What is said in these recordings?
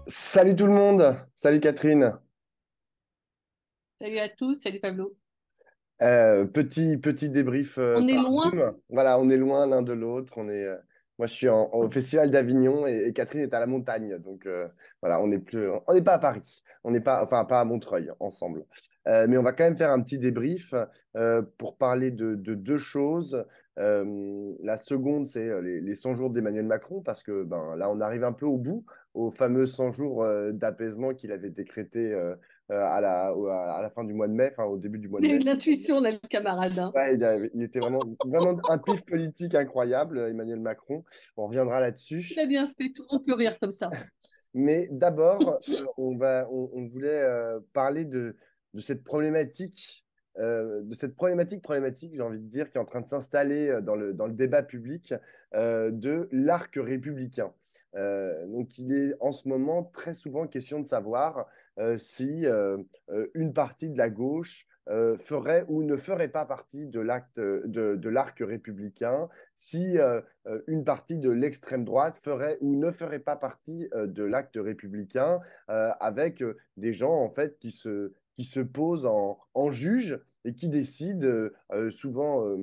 Salut tout le monde, salut Catherine. Salut à tous, salut Pablo. Petit débrief On est par loin, Zoom. Voilà, on est loin l'un de l'autre. Moi, je suis au Festival d'Avignon et Catherine est à la montagne. Donc voilà, on n'est pas à Paris, on n'est pas, enfin pas à Montreuil ensemble. Mais on va quand même faire un petit débrief pour parler de deux choses. La seconde, c'est les 100 jours d'Emmanuel Macron, parce que ben là, on arrive un peu au bout, aux fameux 100 jours d'apaisement qu'il avait décrété à la fin du mois de mai, enfin au début du mois de j'ai eu mai. de l'intuition, là, le camarade, hein. Ouais, il était vraiment un pif politique incroyable, Emmanuel Macron. On reviendra Il là-dessus. a bien fait, tout le monde peut rire comme ça. Mais d'abord, on voulait parler de cette problématique, j'ai envie de dire, qui est en train de s'installer dans le débat public de l'arc républicain. Donc, il est en ce moment très souvent question de savoir si une partie de la gauche ferait ou ne ferait pas partie de l'arc républicain, si une partie de l'extrême droite ferait ou ne ferait pas partie de l'acte républicain, avec des gens en fait qui se posent en juge et qui décident souvent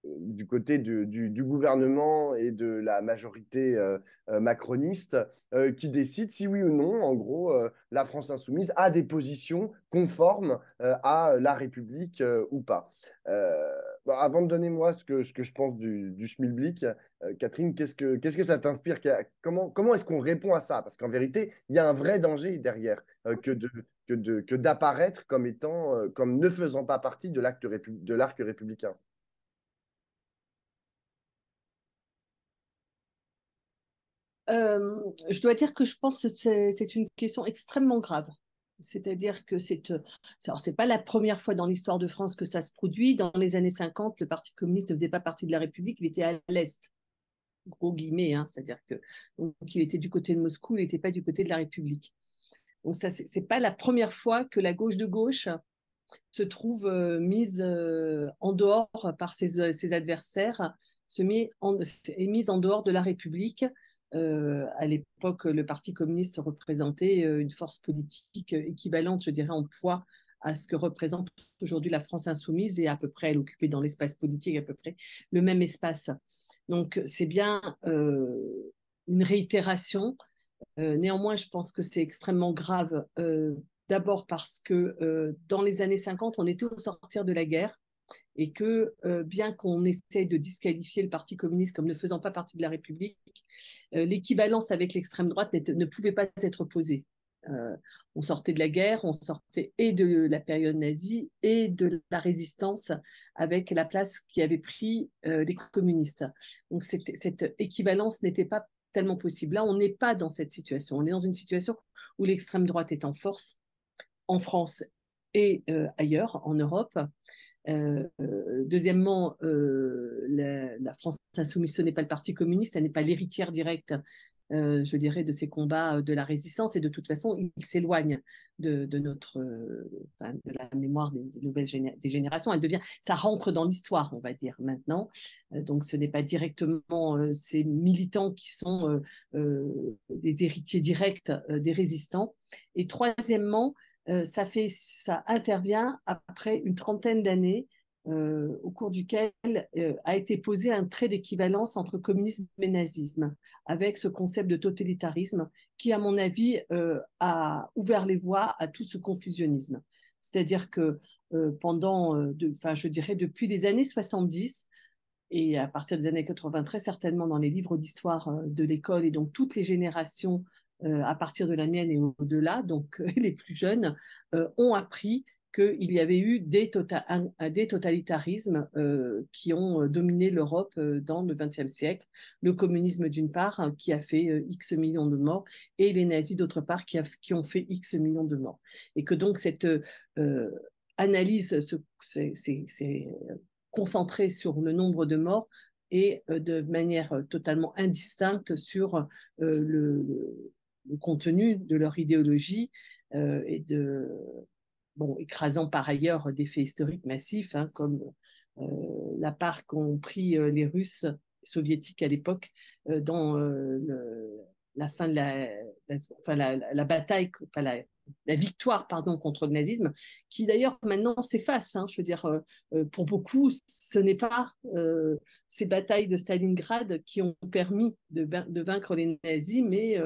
du côté du gouvernement et de la majorité macroniste, qui décide si oui ou non, en gros, la France insoumise a des positions conformes à la République ou pas. Bon, avant de donner moi ce que je pense du schmilblick, Catherine, qu'est-ce que ça t'inspire? Comment est-ce qu'on répond à ça? Parce qu'en vérité, il y a un vrai danger derrière que d'apparaître comme étant, comme ne faisant pas partie de l'arc républicain. Je dois dire que je pense que c'est une question extrêmement grave. C'est-à-dire que alors, c'est pas la première fois dans l'histoire de France que ça se produit. Dans les années 50, le Parti communiste ne faisait pas partie de la République, il était à l'Est, gros guillemets, hein, c'est-à-dire que donc, il était du côté de Moscou, il n'était pas du côté de la République. Donc ça, c'est pas la première fois que la gauche de gauche se trouve mise en dehors par ses adversaires, est mise en dehors de la République. À l'époque, le Parti communiste représentait une force politique équivalente, je dirais, en poids à ce que représente aujourd'hui la France insoumise et à peu près elle occupait dans l'espace politique à peu près le même espace. Donc c'est bien une réitération. Néanmoins, je pense que c'est extrêmement grave. D'abord parce que dans les années 50, on était au sortir de la guerre et que bien qu'on essaie de disqualifier le Parti communiste comme ne faisant pas partie de la République, l'équivalence avec l'extrême droite ne pouvait pas être posée. On sortait de la guerre, on sortait et de la période nazie et de la résistance avec la place qui avait pris les communistes. Donc cette équivalence n'était pas tellement possible. Là, on n'est pas dans cette situation. On est dans une situation où l'extrême droite est en force en France et ailleurs, en Europe. Deuxièmement, la France insoumise, ce n'est pas le Parti communiste, elle n'est pas l'héritière directe, je dirais, de ces combats de la résistance. Et de toute façon, il s'éloigne de notre, enfin, de la mémoire des nouvelles des générations. Ça rentre dans l'histoire, on va dire maintenant. Donc, ce n'est pas directement ces militants qui sont les héritiers directs des résistants. Et troisièmement, ça intervient après une trentaine d'années au cours duquel a été posé un trait d'équivalence entre communisme et nazisme, avec ce concept de totalitarisme qui, à mon avis, a ouvert les voies à tout ce confusionnisme. C'est-à-dire que je dirais depuis les années 70, et à partir des années 80, très certainement dans les livres d'histoire de l'école et donc toutes les générations à partir de la mienne et au-delà, donc les plus jeunes, ont appris qu'il y avait eu des totalitarismes qui ont dominé l'Europe dans le XXe siècle. Le communisme d'une part, qui a fait X millions de morts, et les nazis d'autre part, qui ont fait X millions de morts. Et que donc cette analyse, c'est concentré sur le nombre de morts et de manière totalement indistincte sur le contenu de leur idéologie et écrasant par ailleurs des faits historiques massifs, hein, comme la part qu'ont pris les Russes soviétiques à l'époque dans la fin la bataille, enfin, la victoire, pardon, contre le nazisme, qui d'ailleurs maintenant s'efface. Hein. Je veux dire, pour beaucoup, ce n'est pas ces batailles de Stalingrad qui ont permis de vaincre les nazis, mais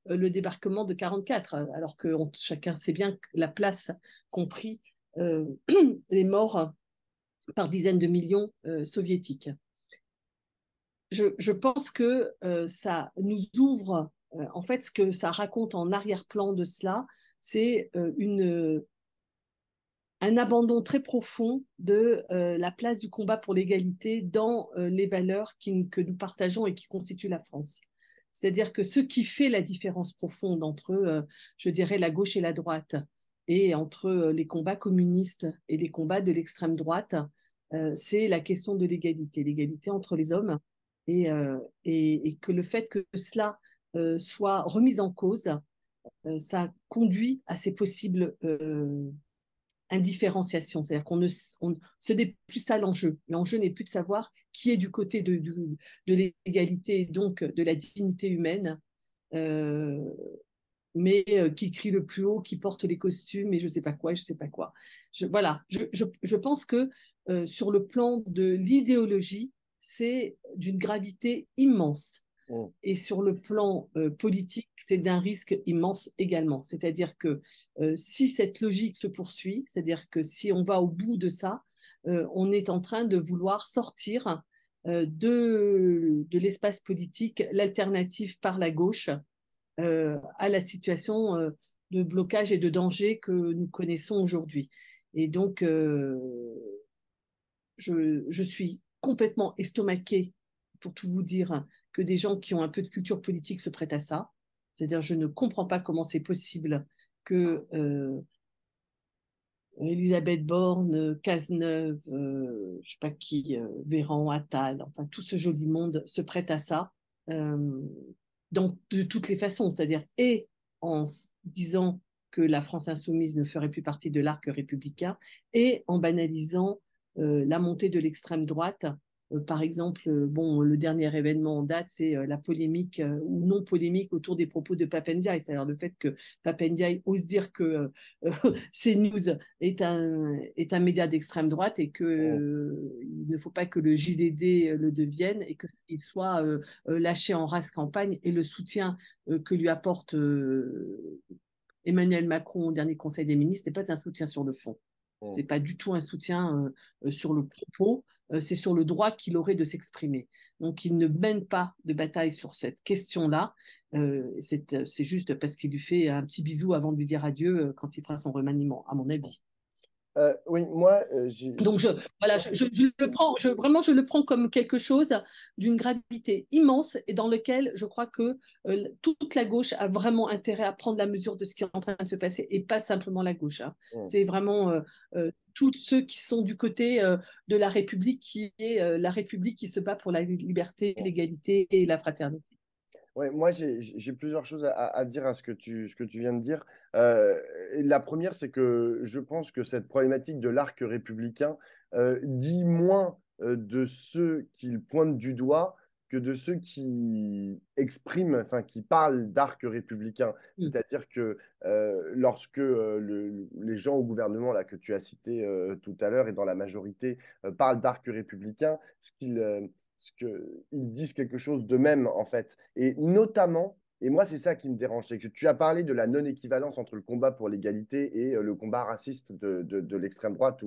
le débarquement de 1944, alors que chacun sait bien la place qu'ont pris les morts par dizaines de millions soviétiques. Je pense que ça nous ouvre, en fait, ce que ça raconte en arrière-plan de cela, c'est un abandon très profond de la place du combat pour l'égalité dans les valeurs que nous partageons et qui constituent la France. C'est-à-dire que ce qui fait la différence profonde entre, je dirais, la gauche et la droite, et entre les combats communistes et les combats de l'extrême droite, c'est la question de l'égalité, l'égalité entre les hommes, et que le fait que cela soit remis en cause, ça conduit à ces possibles indifférenciation. C'est-à-dire ce n'est plus ça l'enjeu. L'enjeu n'est plus de savoir qui est du côté de l'égalité, donc de la dignité humaine, mais qui crie le plus haut, qui porte les costumes et je ne sais pas quoi, je ne sais pas quoi. Voilà, je pense que sur le plan de l'idéologie, c'est d'une gravité immense. Et sur le plan politique, c'est d'un risque immense également. C'est-à-dire que si cette logique se poursuit, c'est-à-dire que si on va au bout de ça, on est en train de vouloir sortir de l'espace politique l'alternative par la gauche à la situation de blocage et de danger que nous connaissons aujourd'hui. Et donc, je suis complètement estomaquée, pour tout vous dire, que des gens qui ont un peu de culture politique se prêtent à ça. C'est-à-dire, je ne comprends pas comment c'est possible que Elisabeth Borne, Cazeneuve, je ne sais pas qui, Véran, Attal, enfin tout ce joli monde se prête à ça de toutes les façons. C'est-à-dire, et en disant que la France insoumise ne ferait plus partie de l'arc républicain, et en banalisant la montée de l'extrême droite. Par exemple, bon, le dernier événement en date, c'est la polémique ou non polémique autour des propos de Pape Ndiaye, c'est-à-dire le fait que Pape Ndiaye ose dire que CNews est un média d'extrême droite et qu'il ne faut pas que le JDD le devienne et qu'il soit lâché en race campagne, et le soutien que lui apporte Emmanuel Macron au dernier Conseil des ministres n'est pas un soutien sur le fond. Ce n'est pas du tout un soutien sur le propos, c'est sur le droit qu'il aurait de s'exprimer. Donc, il ne mène pas de bataille sur cette question-là. C'est juste parce qu'il lui fait un petit bisou avant de lui dire adieu quand il fera son remaniement, à mon avis. Oui, moi, Donc, voilà, vraiment, je le prends comme quelque chose d'une gravité immense et dans lequel je crois que toute la gauche a vraiment intérêt à prendre la mesure de ce qui est en train de se passer, et pas simplement la gauche. Hein. C'est vraiment tous ceux qui sont du côté de la République, qui est la République qui se bat pour la liberté, l'égalité et la fraternité. Ouais, moi, j'ai plusieurs choses à dire à ce que tu viens de dire. La première, c'est que je pense que cette problématique de l'arc républicain dit moins de ceux qu'il pointe du doigt que de ceux qui expriment, enfin, qui parlent d'arc républicain. C'est-à-dire que lorsque les gens au gouvernement là, que tu as cités tout à l'heure et dans la majorité parlent d'arc républicain, qu'ils disent quelque chose d'eux-mêmes, en fait. Et notamment, et moi, c'est ça qui me dérange, c'est que tu as parlé de la non-équivalence entre le combat pour l'égalité et le combat raciste de l'extrême droite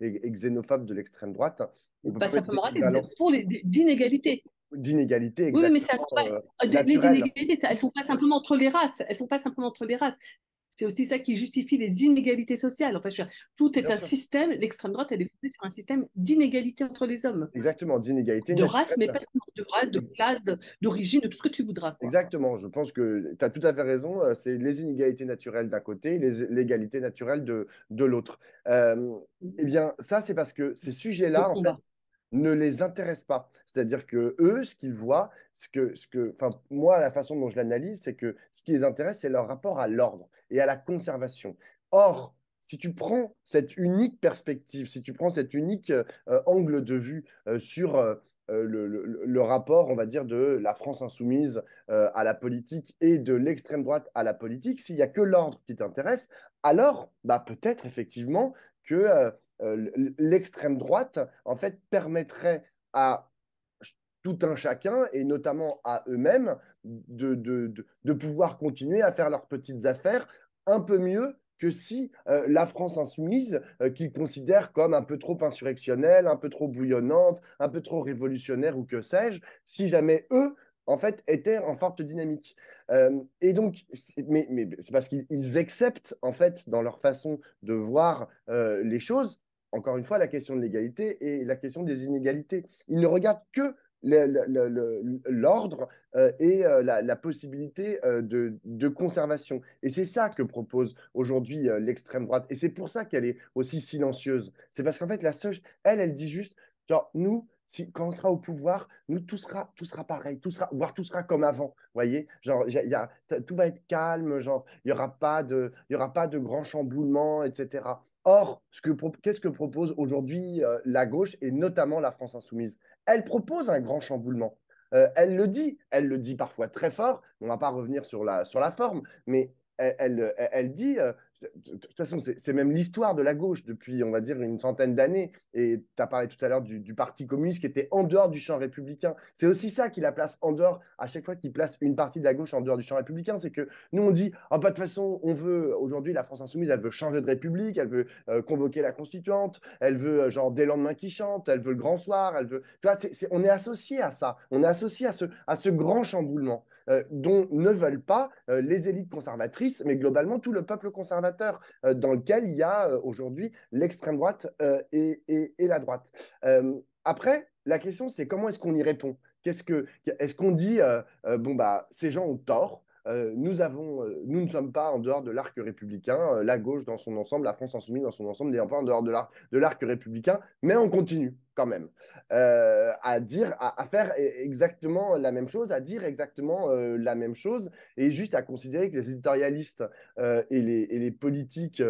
et xénophobe de l'extrême droite. On peut Pas pas une simplement raciste, équivalence pour d'inégalité. d'inégalité Oui, mais c'est un combat. Les naturelle. inégalités, elles ne sont pas simplement entre les races. Elles sont pas simplement entre les races. C'est aussi ça qui justifie les inégalités sociales. Enfin, tout est Bien un sûr. système. L'extrême droite, elle est fondée sur un système d'inégalité entre les hommes. Exactement, d'inégalité De race, mais naturelle. pas seulement de race, de classe, d'origine, de tout ce que tu voudras. Quoi. Exactement, je pense que tu as tout à fait raison. C'est les inégalités naturelles d'un côté, l'égalité naturelle de l'autre. Eh bien, ça, c'est parce que ces Le sujets-là, en fait, combat. ne les intéressent pas. C'est-à-dire que eux, ce qu'ils voient, enfin, moi, la façon dont je l'analyse, c'est que ce qui les intéresse, c'est leur rapport à l'ordre et à la conservation. Or, si tu prends cette unique perspective, si tu prends cet unique angle de vue sur le rapport, on va dire, de la France insoumise à la politique et de l'extrême droite à la politique, s'il n'y a que l'ordre qui t'intéresse, alors bah, peut-être effectivement que l'extrême droite, en fait, permettrait à tout un chacun, et notamment à eux-mêmes, de pouvoir continuer à faire leurs petites affaires un peu mieux que si la France insoumise, qu'ils considèrent comme un peu trop insurrectionnelle, un peu trop bouillonnante, un peu trop révolutionnaire ou que sais-je, si jamais eux, en fait, étaient en forte dynamique. Et donc, mais c'est parce qu'ils acceptent, en fait, dans leur façon de voir les choses, encore une fois, la question de l'égalité et la question des inégalités. Ils ne regardent que l'ordre et la possibilité de conservation. Et c'est ça que propose aujourd'hui l'extrême droite. Et c'est pour ça qu'elle est aussi silencieuse. C'est parce qu'en fait, elle dit juste, genre, nous, si, quand on sera au pouvoir, nous, tout sera pareil, voire tout sera comme avant. Vous voyez, genre, tout va être calme, genre, il y aura pas de grands chamboulements, etc. Or, qu'est-ce que propose aujourd'hui la gauche et notamment la France insoumise? Elle propose un grand chamboulement. Elle le dit parfois très fort. On ne va pas revenir sur la forme, mais elle dit, de toute façon, c'est même l'histoire de la gauche depuis, on va dire, une centaine d'années. Et tu as parlé tout à l'heure du Parti communiste qui était en dehors du champ républicain. C'est aussi ça qui la place en dehors, à chaque fois qu'il place une partie de la gauche en dehors du champ républicain. C'est que nous, on dit, oh, bah, de toute façon, on veut, aujourd'hui, la France insoumise, elle veut changer de république, elle veut convoquer la constituante, elle veut, genre, des lendemains qui chantent, elle veut le grand soir, elle veut. Tu vois, on est associé à ça. On est associé à ce grand chamboulement dont ne veulent pas les élites conservatrices, mais globalement tout le peuple conservateur, dans lequel il y a aujourd'hui l'extrême droite et la droite. Après, la question, c'est comment est-ce qu'on y répond? Est-ce qu'on dit, bon, bah, ces gens ont tort, nous ne sommes pas en dehors de l'arc républicain, la gauche dans son ensemble, la France insoumise dans son ensemble n'est pas en dehors de l'arc républicain, mais on continue quand même à faire exactement la même chose, à dire exactement la même chose, et juste à considérer que les éditorialistes et les politiques,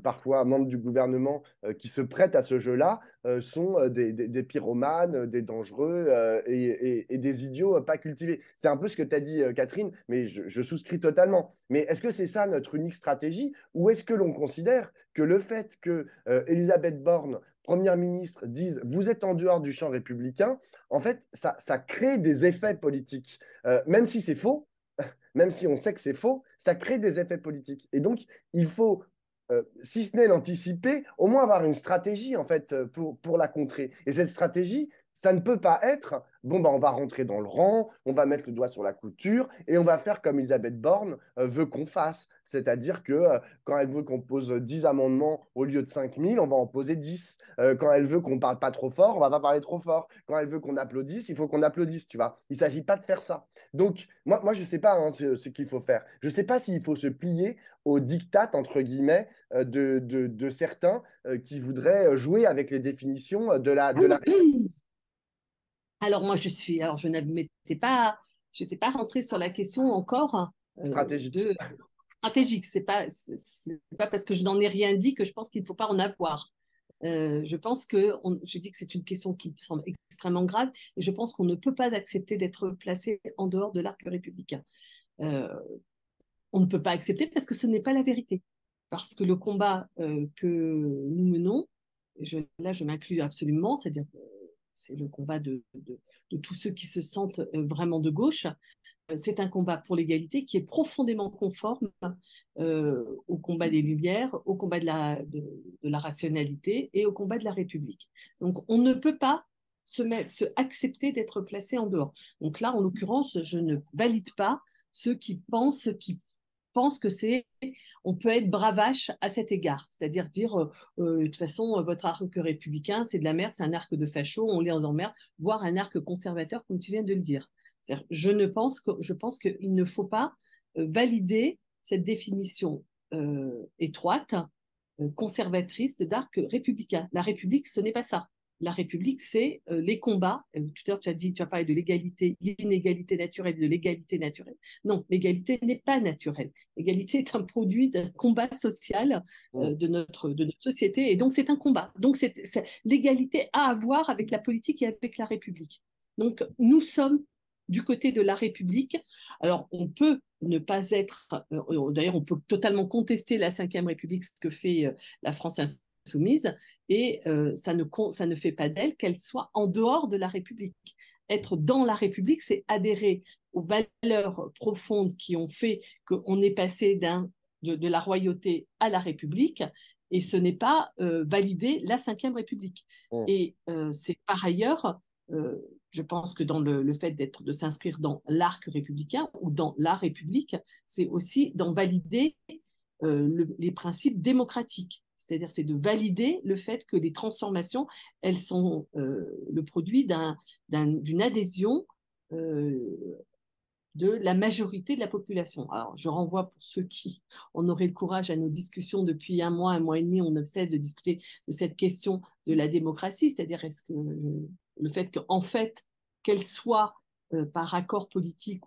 parfois membres du gouvernement, qui se prêtent à ce jeu-là, sont des pyromanes, des dangereux et des idiots pas cultivés. C'est un peu ce que tu as dit, Catherine, mais je souscris totalement. Mais est-ce que c'est ça notre unique stratégie, ou est-ce que l'on considère que le fait que Elisabeth Borne, Première ministre, dise « vous êtes en dehors du champ républicain », en fait, ça crée des effets politiques. Même si c'est faux, même si on sait que c'est faux, ça crée des effets politiques. Et donc, il faut, si ce n'est l'anticiper, au moins avoir une stratégie, en fait, pour la contrer. Et cette stratégie, ça ne peut pas être, bon, bah, on va rentrer dans le rang, on va mettre le doigt sur la couture et on va faire comme Elisabeth Borne veut qu'on fasse. C'est-à-dire que quand elle veut qu'on pose 10 amendements au lieu de 5000, on va en poser 10. Quand elle veut qu'on ne parle pas trop fort, on ne va pas parler trop fort. Quand elle veut qu'on applaudisse, il faut qu'on applaudisse, tu vois. Il ne s'agit pas de faire ça. Donc, moi je ne sais pas hein, ce qu'il faut faire. Je ne sais pas s'il faut se plier au diktat, entre guillemets, de certains qui voudraient jouer avec les définitions de la Alors moi, alors je n'étais pas, j'étais pas rentrée sur la question encore stratégique. de stratégique. C'est pas parce que je n'en ai rien dit que je pense qu'il ne faut pas en avoir. Je pense je dis que c'est une question qui me semble extrêmement grave et je pense qu'on ne peut pas accepter d'être placé en dehors de l'arc républicain. On ne peut pas accepter parce que ce n'est pas la vérité. Parce que le combat que nous menons, là je m'inclus absolument, c'est-à-dire c'est le combat de tous ceux qui se sentent vraiment de gauche. C'est un combat pour l'égalité qui est profondément conforme au combat des Lumières, au combat de la rationalité et au combat de la République. Donc on ne peut pas accepter d'être placé en dehors. Donc là, en l'occurrence, je ne valide pas ceux qui pensent que on peut être bravache à cet égard, c'est-à-dire dire de toute façon votre arc républicain c'est de la merde, c'est un arc de facho, on les emmerde, voire un arc conservateur comme tu viens de le dire. Je pense qu'il ne faut pas valider cette définition étroite, conservatrice d'arc républicain. La République, ce n'est pas ça. La République, c'est les combats. Tout à l'heure, tu as parlé de l'égalité, l'inégalité naturelle, de l'égalité naturelle. Non, l'égalité n'est pas naturelle. L'égalité est un produit d'un combat social de notre société, et donc c'est un combat. Donc l'égalité a à voir avec la politique et avec la République. Donc, nous sommes du côté de la République. Alors, on peut ne pas être, d'ailleurs, on peut totalement contester la Ve République, ce que fait la France insoumise, et ça ne fait pas d'elle qu'elle soit en dehors de la République. Être dans la République, c'est adhérer aux valeurs profondes qui ont fait qu'on est passé de la royauté à la République, et ce n'est pas valider la Ve République. Mmh. Et c'est par ailleurs, je pense que dans le fait de s'inscrire dans l'arc républicain ou dans la République, c'est aussi d'en valider les principes démocratiques. C'est-à-dire, c'est de valider le fait que les transformations, elles sont le produit d'une adhésion de la majorité de la population. Alors, je renvoie pour ceux qui en auraient le courage à nos discussions depuis un mois et demi, on ne cesse de discuter de cette question de la démocratie, c'est-à-dire est-ce que le fait qu'en fait, qu'elle soit par accord politique,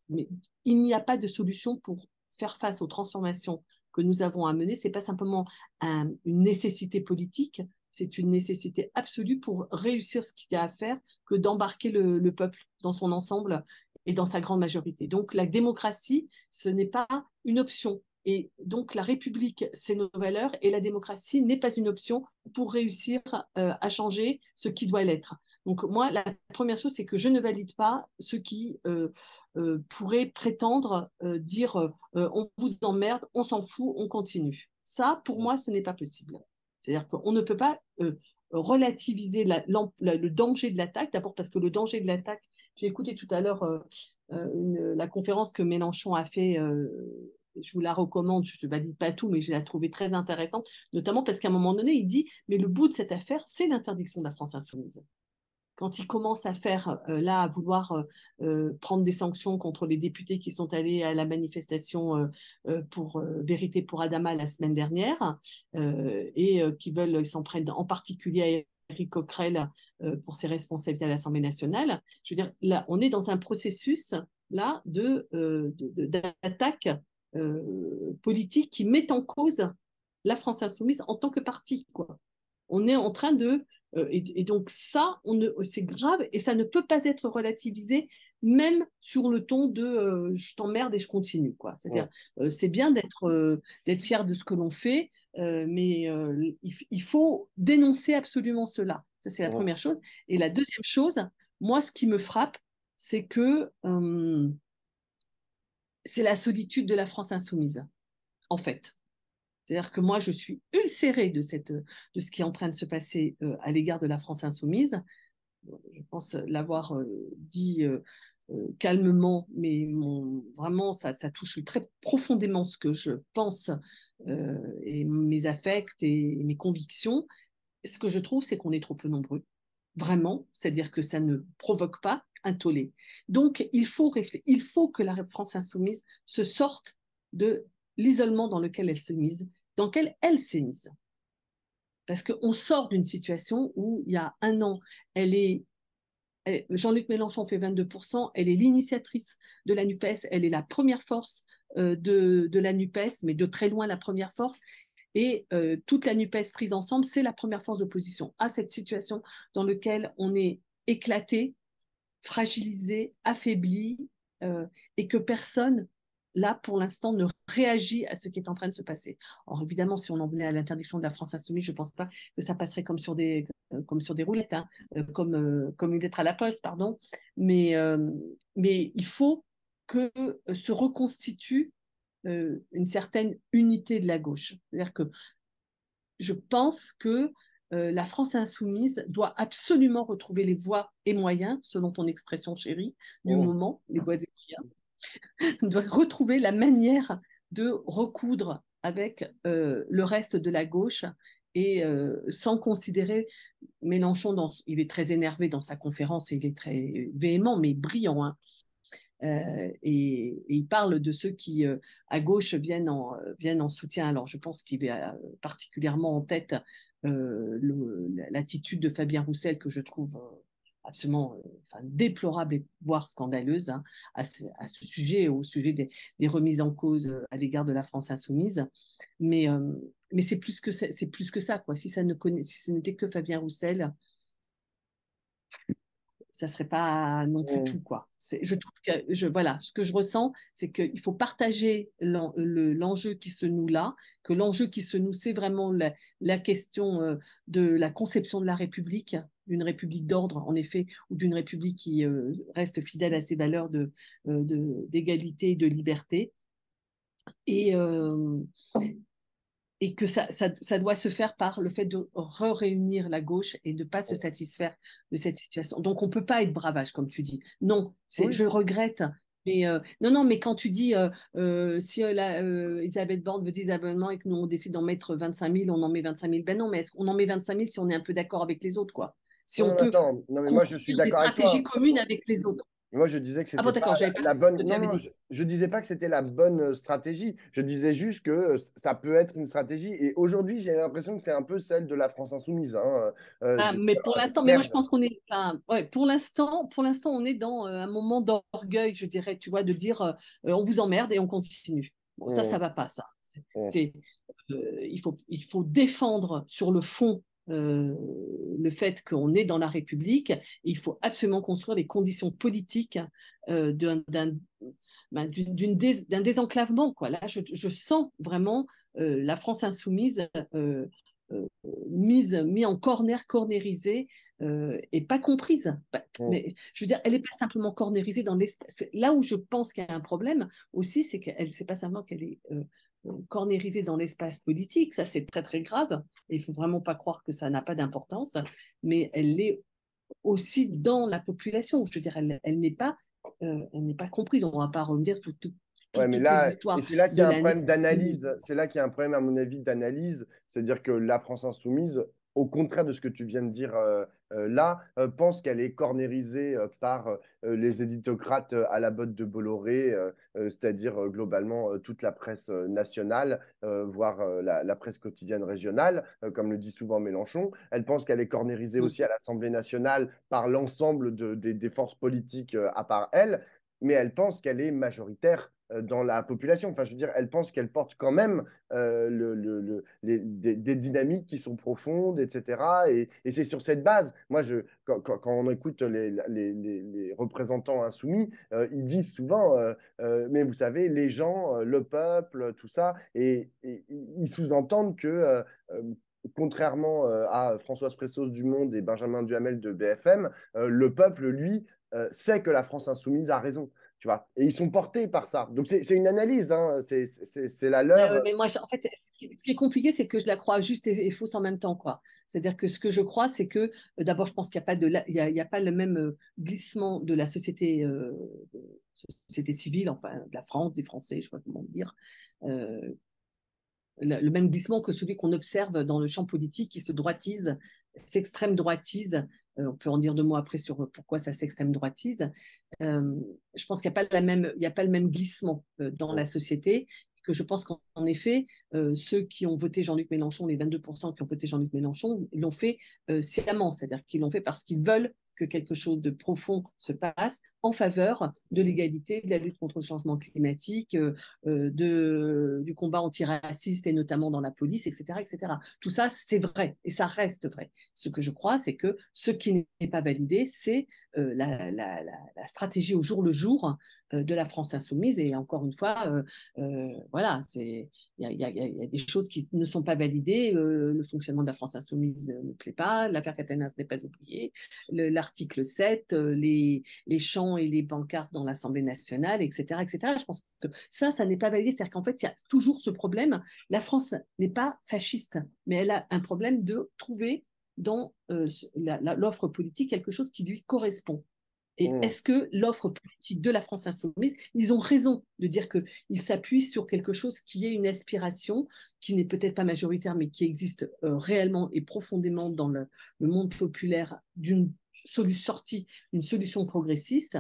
mais il n'y a pas de solution pour faire face aux transformations que nous avons à mener. Ce n'est pas simplement une nécessité politique, c'est une nécessité absolue pour réussir ce qu'il y a à faire que d'embarquer le peuple dans son ensemble et dans sa grande majorité. Donc la démocratie, ce n'est pas une option. Et donc la République, c'est nos valeurs, et la démocratie n'est pas une option pour réussir à changer ce qui doit l'être. Donc moi, la première chose, c'est que je ne valide pas ceux qui pourraient prétendre dire on vous emmerde, on s'en fout, on continue. Ça, pour moi, ce n'est pas possible. C'est-à-dire qu'on ne peut pas relativiser le danger de l'attaque, d'abord parce que le danger de l'attaque, j'ai écouté tout à l'heure la conférence que Mélenchon a fait, je vous la recommande, je ne valide pas tout, mais je l'ai trouvée très intéressante, notamment parce qu'à un moment donné, il dit, mais le bout de cette affaire, c'est l'interdiction de la France insoumise. Quand il commence à faire, là, à vouloir prendre des sanctions contre les députés qui sont allés à la manifestation pour Vérité pour Adama la semaine dernière, et qui veulent, ils s'en prennent en particulier à Éric Coquerel pour ses responsabilités à l'Assemblée nationale. Je veux dire, là, on est dans un processus là d'attaque politique qui met en cause la France insoumise en tant que parti, quoi. On est en train de et donc ça, c'est grave, et ça ne peut pas être relativisé, même sur le ton de je t'emmerde et je continue, quoi. C'est-à-dire, c'est bien d'être fier de ce que l'on fait, mais il faut dénoncer absolument cela. Ça, c'est la première chose. Et la deuxième chose, moi, ce qui me frappe, c'est que c'est la solitude de la France insoumise, en fait. C'est-à-dire que moi, je suis ulcérée de ce qui est en train de se passer à l'égard de la France insoumise. Je pense l'avoir dit calmement, mais vraiment, ça touche très profondément ce que je pense et mes affects et mes convictions. Ce que je trouve, c'est qu'on est trop peu nombreux, vraiment. C'est-à-dire que ça ne provoque pas un tollé. Donc, il faut que la France insoumise se sorte de l'isolement dans lequel elle s'est mise, dans lequel elle s'est mise. Parce qu'on sort d'une situation où, il y a un an, Jean-Luc Mélenchon fait 22%, elle est l'initiatrice de la NUPES, elle est la première force de la NUPES, mais de très loin la première force, et toute la NUPES prise ensemble, c'est la première force d'opposition à cette situation dans laquelle on est éclaté, fragilisé, affaibli, et que personne, là, pour l'instant, ne réagit à ce qui est en train de se passer. Alors, évidemment, si on en venait à l'interdiction de la France insoumise, je ne pense pas que ça passerait comme sur des roulettes, hein, comme une lettre à la poste, pardon. Mais il faut que se reconstitue une certaine unité de la gauche. C'est-à-dire que je pense que la France insoumise doit absolument retrouver les voies et moyens, selon ton expression chérie, du moment, les voies et moyens, doit retrouver la manière de recoudre avec le reste de la gauche, et sans considérer Mélenchon, il est très énervé dans sa conférence et il est très véhément, mais brillant, hein. Et il parle de ceux qui, à gauche, viennent en soutien. Alors, je pense qu'il est particulièrement en tête l'attitude de Fabien Roussel, que je trouve absolument déplorable et voire scandaleuse, hein, à ce sujet, au sujet des remises en cause à l'égard de la France insoumise. Mais c'est plus que ça, quoi. Si ce n'était que Fabien Roussel, ça serait pas non plus Mm. tout, quoi. Je trouve que, voilà, ce que je ressens, c'est qu'il faut partager l'enjeu qui se noue là, que l'enjeu qui se noue, c'est vraiment la question de la conception de la République, d'une République d'ordre, en effet, ou d'une République qui reste fidèle à ses valeurs d'égalité et de liberté. Et, et que ça doit se faire par le fait de réunir la gauche et de ne pas se satisfaire de cette situation. Donc, on ne peut pas être bravage, comme tu dis. Non, Oui. je regrette. Mais non, non, mais quand tu dis si Elisabeth Borne veut des abonnements et que nous, on décide d'en mettre 25 000, on en met 25 000. Ben non, mais est-ce qu'on en met 25 000 si on est un peu d'accord avec les autres, quoi? Si Non, on non, mais peut attends, non, mais moi je suis construire des d'accord avec stratégies toi. communes avec les autres. Moi, je disais que Ah c'était bon, pas d'accord, je n'avais pas la compris ce bonne. que tu Non, avais non, dit. je disais pas que c'était la bonne stratégie. Je disais juste que ça peut être une stratégie. Et aujourd'hui, j'ai l'impression que c'est un peu celle de la France insoumise, hein, Ah, de mais dire pour l'instant, mais moi je merde. pense qu'on est, enfin, ouais, pour l'instant, on est dans un moment d'orgueil, je dirais, tu vois, de dire on vous emmerde et on continue. Bon, ça Hum, va pas, ça. hum, C'est, il faut défendre sur le fond le fait qu'on est dans la République. Et il faut absolument construire les conditions politiques d'un désenclavement, quoi. Là, je sens vraiment la France insoumise. Mis en cornérisée et pas comprise. hum. Mais je veux dire, elle n'est pas simplement cornérisée dans l'espace. Là où je pense qu'il y a un problème aussi, c'est qu'elle, c'est pas simplement qu'elle est cornérisée dans l'espace politique, ça c'est très très grave, et il ne faut vraiment pas croire que ça n'a pas d'importance, mais elle l'est aussi dans la population. Je veux dire, elle n'est pas comprise. On ne va pas revenir Ouais, mais toutes les là, et histoires c'est là qu'il y de a un l'année. problème d'analyse. C'est là qu'il y a un problème, à mon avis, d'analyse. C'est-à-dire que la France insoumise, au contraire de ce que tu viens de dire là, pense qu'elle est cornérisée par les éditocrates à la botte de Bolloré, c'est-à-dire globalement toute la presse nationale, voire la presse quotidienne régionale, comme le dit souvent Mélenchon. Elle pense qu'elle est cornérisée aussi à l'Assemblée nationale par l'ensemble des forces politiques à part elle, mais elle pense qu'elle est majoritaire dans la population. Enfin, je veux dire, elle pense qu'elle porte quand même des dynamiques qui sont profondes, etc. Et c'est sur cette base. Moi, quand on écoute les représentants insoumis, ils disent souvent, mais vous savez, les gens, le peuple, tout ça, et ils sous-entendent que contrairement à Françoise Fressos du Monde et Benjamin Duhamel de BFM, le peuple, lui, sait que la France insoumise a raison. Tu vois, et ils sont portés par ça. Donc c'est une analyse, hein, c'est la leur. Mais moi, en fait, ce qui est compliqué, c'est que je la crois juste et fausse en même temps, quoi. C'est-à-dire que ce que je crois, c'est que d'abord, je pense qu'il n'y a pas il y a pas le même glissement de la société civile, enfin, de la France, des Français, je ne sais pas comment dire, euh, le même glissement que celui qu'on observe dans le champ politique qui se droitise, s'extrême droitise. On peut en dire deux mots après sur pourquoi ça s'extrême droitise. Euh, je pense qu'il n'y a pas il y a pas le même glissement dans la société. Que je pense qu'en effet, ceux qui ont voté Jean-Luc Mélenchon, les 22% qui ont voté Jean-Luc Mélenchon, ils l'ont fait sciemment, c'est-à-dire qu'ils l'ont fait parce qu'ils veulent que quelque chose de profond se passe en faveur de l'égalité, de la lutte contre le changement climatique, du combat antiraciste et notamment dans la police, etc., etc. Tout ça, c'est vrai et ça reste vrai. Ce que je crois, c'est que ce qui n'est pas validé, c'est la stratégie au jour le jour de la France insoumise. Et encore une fois, voilà, il y a des choses qui ne sont pas validées. Le fonctionnement de la France insoumise ne plaît pas. L'affaire Caténas n'est pas oubliée. L'article 7, les chants et les pancartes dans l'Assemblée nationale, etc., etc. Je pense que ça n'est pas validé. C'est-à-dire qu'en fait, il y a toujours ce problème. La France n'est pas fasciste, mais elle a un problème de trouver dans l'offre politique quelque chose qui lui correspond. Et Mmh, est-ce que l'offre politique de la France insoumise, ils ont raison de dire qu'ils s'appuient sur quelque chose qui est une aspiration, qui n'est peut-être pas majoritaire, mais qui existe réellement et profondément dans le monde populaire d'une sortie, une solution progressiste.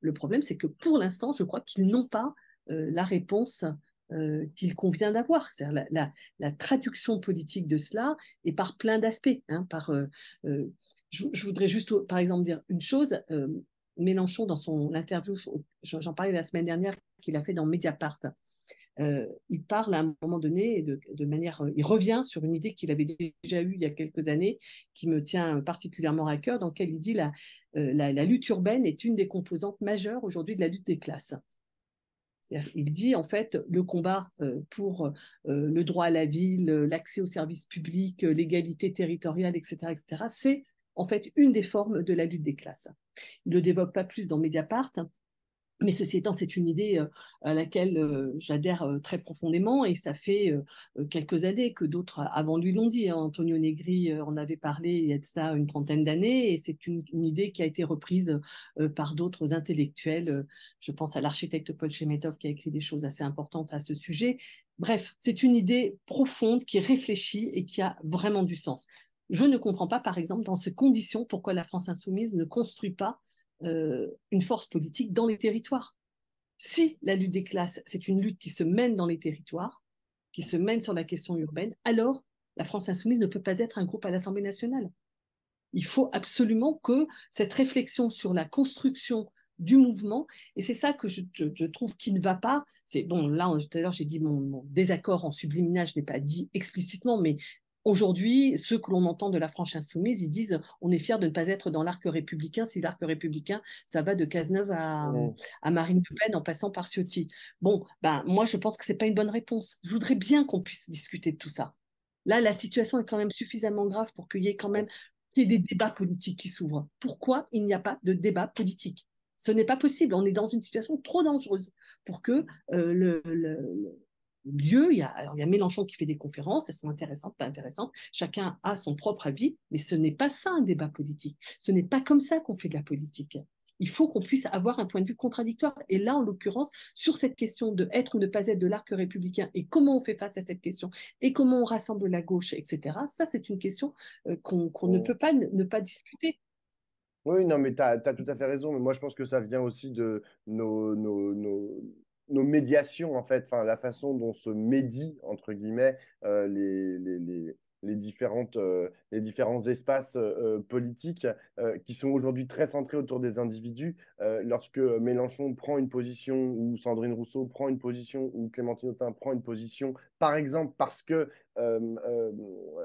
Le problème, c'est que pour l'instant, je crois qu'ils n'ont pas la réponse qu'il convient d'avoir. C'est-à-dire la traduction politique de cela et par plein d'aspects, hein, je voudrais juste, par exemple, dire une chose. Mélenchon, dans son interview, j'en parlais la semaine dernière, qu'il a fait dans Mediapart, il parle à un moment donné, de manière, il revient sur une idée qu'il avait déjà eue il y a quelques années, qui me tient particulièrement à cœur, dans laquelle il dit la lutte urbaine est une des composantes majeures aujourd'hui de la lutte des classes. Il dit en fait le combat pour le droit à la ville, l'accès aux services publics, l'égalité territoriale, etc., etc., c'est en fait une des formes de la lutte des classes. Il ne le développe pas plus dans Mediapart, mais ceci étant, c'est une idée à laquelle j'adhère très profondément, et ça fait quelques années que d'autres avant lui l'ont dit. Hein. Antonio Negri en avait parlé il y a de ça une trentaine d'années, et c'est une idée qui a été reprise par d'autres intellectuels. Je pense à l'architecte Paul Chemetov qui a écrit des choses assez importantes à ce sujet. Bref, c'est une idée profonde qui réfléchit et qui a vraiment du sens. Je ne comprends pas, par exemple, dans ces conditions, pourquoi la France insoumise ne construit pas une force politique dans les territoires. Si la lutte des classes, c'est une lutte qui se mène dans les territoires, qui se mène sur la question urbaine, alors la France insoumise ne peut pas être un groupe à l'Assemblée nationale. Il faut absolument que cette réflexion sur la construction du mouvement, et c'est ça que je trouve qui ne va pas, c'est bon, là tout à l'heure j'ai dit mon désaccord en subliminal, je n'ai pas dit explicitement, mais aujourd'hui, ceux que l'on entend de la France insoumise, ils disent on est fiers de ne pas être dans l'arc républicain, si l'arc républicain, ça va de Cazeneuve à Marine Le Pen en passant par Ciotti. Bon, ben, moi je pense que ce n'est pas une bonne réponse. Je voudrais bien qu'on puisse discuter de tout ça. Là, la situation est quand même suffisamment grave pour qu'il y ait quand même qu'il y ait des débats politiques qui s'ouvrent. Pourquoi il n'y a pas de débat politique? Ce n'est pas possible. On est dans une situation trop dangereuse pour que le lieu, alors il y a Mélenchon qui fait des conférences, elles sont intéressantes, pas intéressantes, chacun a son propre avis, mais ce n'est pas ça un débat politique. Ce n'est pas comme ça qu'on fait de la politique. Il faut qu'on puisse avoir un point de vue contradictoire. Et là, en l'occurrence, sur cette question de être ou ne pas être de l'arc républicain et comment on fait face à cette question et comment on rassemble la gauche, etc., ça, c'est une question qu'on ne peut pas ne pas discuter. Oui, non, mais tu as tout à fait raison. Mais moi, je pense que ça vient aussi de nos médiations, en fait, enfin, la façon dont se médient, entre guillemets, les différents espaces politiques qui sont aujourd'hui très centrés autour des individus. Lorsque Mélenchon prend une position, ou Sandrine Rousseau prend une position, ou Clémentine Autain prend une position, par exemple parce que